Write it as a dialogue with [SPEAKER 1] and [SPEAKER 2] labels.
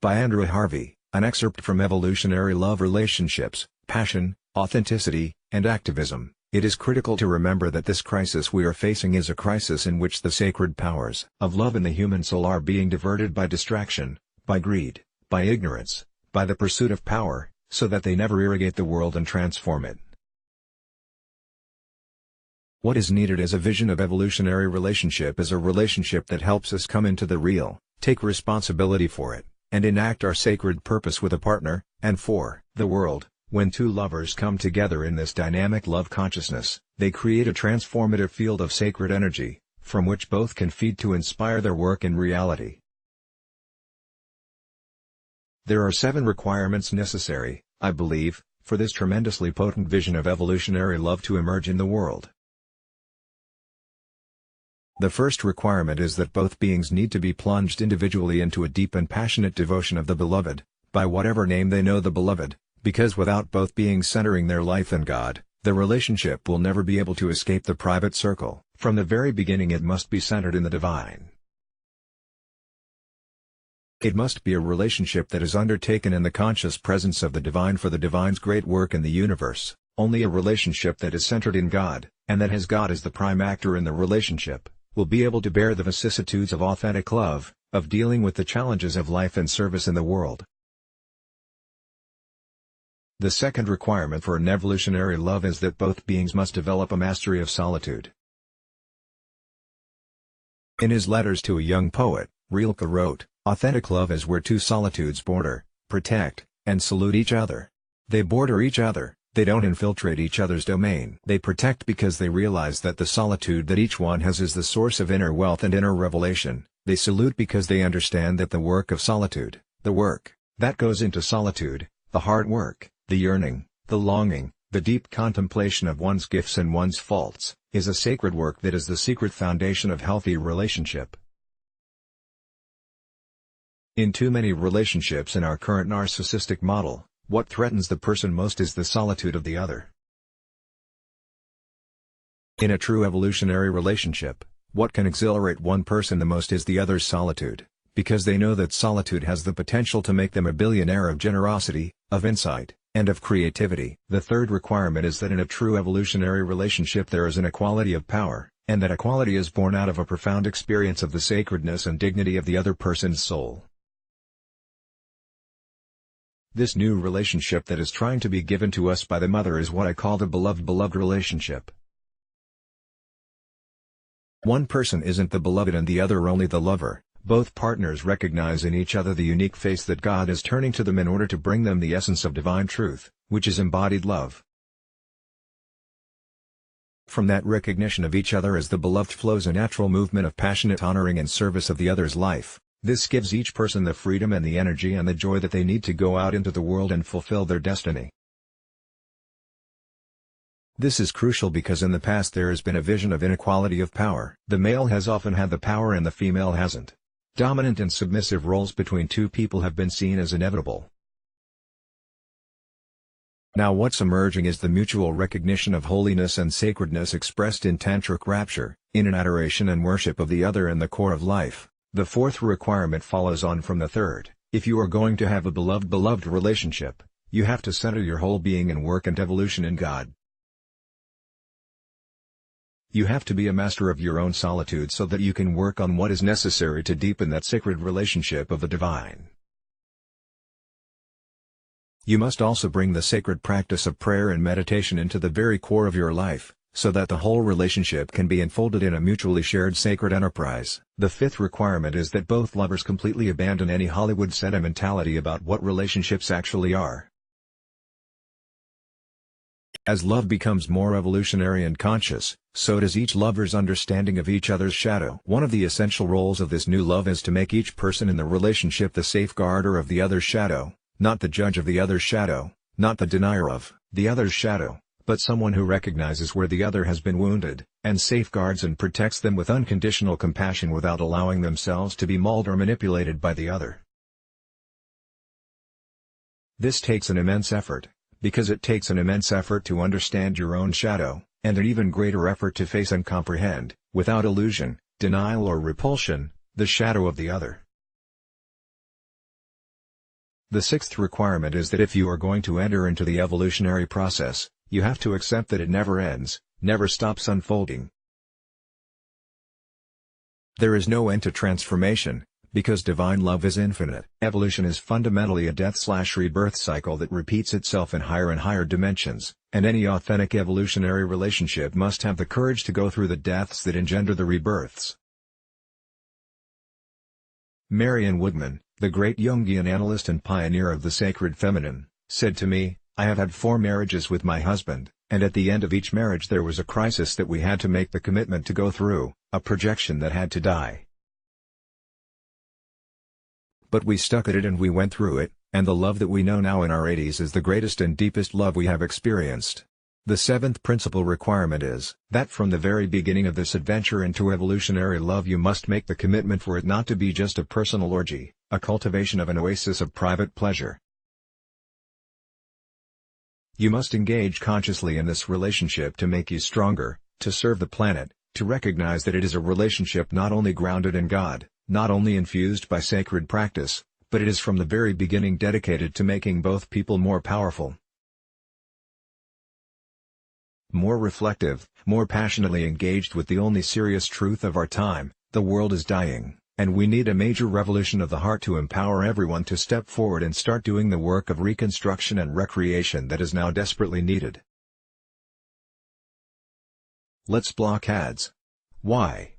[SPEAKER 1] By Andrew Harvey, an excerpt from Evolutionary Love Relationships, Passion, Authenticity, and Activism. It is critical to remember that this crisis we are facing is a crisis in which the sacred powers of love in the human soul are being diverted by distraction, by greed, by ignorance, by the pursuit of power, so that they never irrigate the world and transform it. What is needed as a vision of evolutionary relationship is a relationship that helps us come into the real, take responsibility for it, and enact our sacred purpose with a partner, and for the world. When two lovers come together in this dynamic love consciousness, they create a transformative field of sacred energy, from which both can feed to inspire their work in reality. There are 7 requirements necessary, I believe, for this tremendously potent vision of evolutionary love to emerge in the world. The first requirement is that both beings need to be plunged individually into a deep and passionate devotion of the beloved, by whatever name they know the beloved, because without both beings centering their life in God, the relationship will never be able to escape the private circle. From the very beginning it must be centered in the divine. It must be a relationship that is undertaken in the conscious presence of the divine for the divine's great work in the universe. Only a relationship that is centered in God, and that has God as the prime actor in the relationship, will be able to bear the vicissitudes of authentic love, of dealing with the challenges of life and service in the world. The second requirement for an evolutionary love is that both beings must develop a mastery of solitude. In his letters to a young poet, Rilke wrote, "Authentic love is where two solitudes border, protect, and salute each other. They border each other, they don't infiltrate each other's domain. They protect because they realize that the solitude that each one has is the source of inner wealth and inner revelation. They salute because they understand that the work of solitude, the work that goes into solitude, the hard work, the yearning, the longing, the deep contemplation of one's gifts and one's faults, is a sacred work that is the secret foundation of healthy relationship." In too many relationships in our current narcissistic model, what threatens the person most is the solitude of the other. In a true evolutionary relationship, what can exhilarate one person the most is the other's solitude, because they know that solitude has the potential to make them a billionaire of generosity, of insight, and of creativity. The third requirement is that in a true evolutionary relationship there is an equality of power, and that equality is born out of a profound experience of the sacredness and dignity of the other person's soul. This new relationship that is trying to be given to us by the mother is what I call the beloved-beloved relationship. One person isn't the beloved and the other only the lover. Both partners recognize in each other the unique face that God is turning to them in order to bring them the essence of divine truth, which is embodied love. From that recognition of each other as the beloved flows a natural movement of passionate honoring and service of the other's life. This gives each person the freedom and the energy and the joy that they need to go out into the world and fulfill their destiny. This is crucial because in the past there has been a vision of inequality of power. The male has often had the power and the female hasn't. Dominant and submissive roles between two people have been seen as inevitable. Now what's emerging is the mutual recognition of holiness and sacredness expressed in tantric rapture, in an adoration and worship of the other and the core of life. The fourth requirement follows on from the third. If you are going to have a beloved relationship, you have to center your whole being and work and evolution in God. You have to be a master of your own solitude so that you can work on what is necessary to deepen that sacred relationship of the divine. You must also bring the sacred practice of prayer and meditation into the very core of your life, so that the whole relationship can be enfolded in a mutually shared sacred enterprise. The fifth requirement is that both lovers completely abandon any Hollywood sentimentality about what relationships actually are. As love becomes more evolutionary and conscious, so does each lover's understanding of each other's shadow. One of the essential roles of this new love is to make each person in the relationship the safeguarder of the other's shadow, not the judge of the other's shadow, not the denier of the other's shadow, but someone who recognizes where the other has been wounded, and safeguards and protects them with unconditional compassion without allowing themselves to be mauled or manipulated by the other. This takes an immense effort, because it takes an immense effort to understand your own shadow, and an even greater effort to face and comprehend, without illusion, denial or repulsion, the shadow of the other. The sixth requirement is that if you are going to enter into the evolutionary process, you have to accept that it never ends, never stops unfolding. There is no end to transformation, because divine love is infinite. Evolution is fundamentally a death/rebirth cycle that repeats itself in higher and higher dimensions, and any authentic evolutionary relationship must have the courage to go through the deaths that engender the rebirths. Marian Woodman, the great Jungian analyst and pioneer of the sacred feminine, said to me, "I have had 4 marriages with my husband, and at the end of each marriage there was a crisis that we had to make the commitment to go through, a projection that had to die. But we stuck at it and we went through it, and the love that we know now in our 80s is the greatest and deepest love we have experienced." The seventh principal requirement is that from the very beginning of this adventure into evolutionary love you must make the commitment for it not to be just a personal orgy, a cultivation of an oasis of private pleasure. You must engage consciously in this relationship to make you stronger, to serve the planet, to recognize that it is a relationship not only grounded in God, not only infused by sacred practice, but it is from the very beginning dedicated to making both people more powerful, more reflective, more passionately engaged with the only serious truth of our time: the world is dying, and we need a major revolution of the heart to empower everyone to step forward and start doing the work of reconstruction and recreation that is now desperately needed. Let's block ads. Why?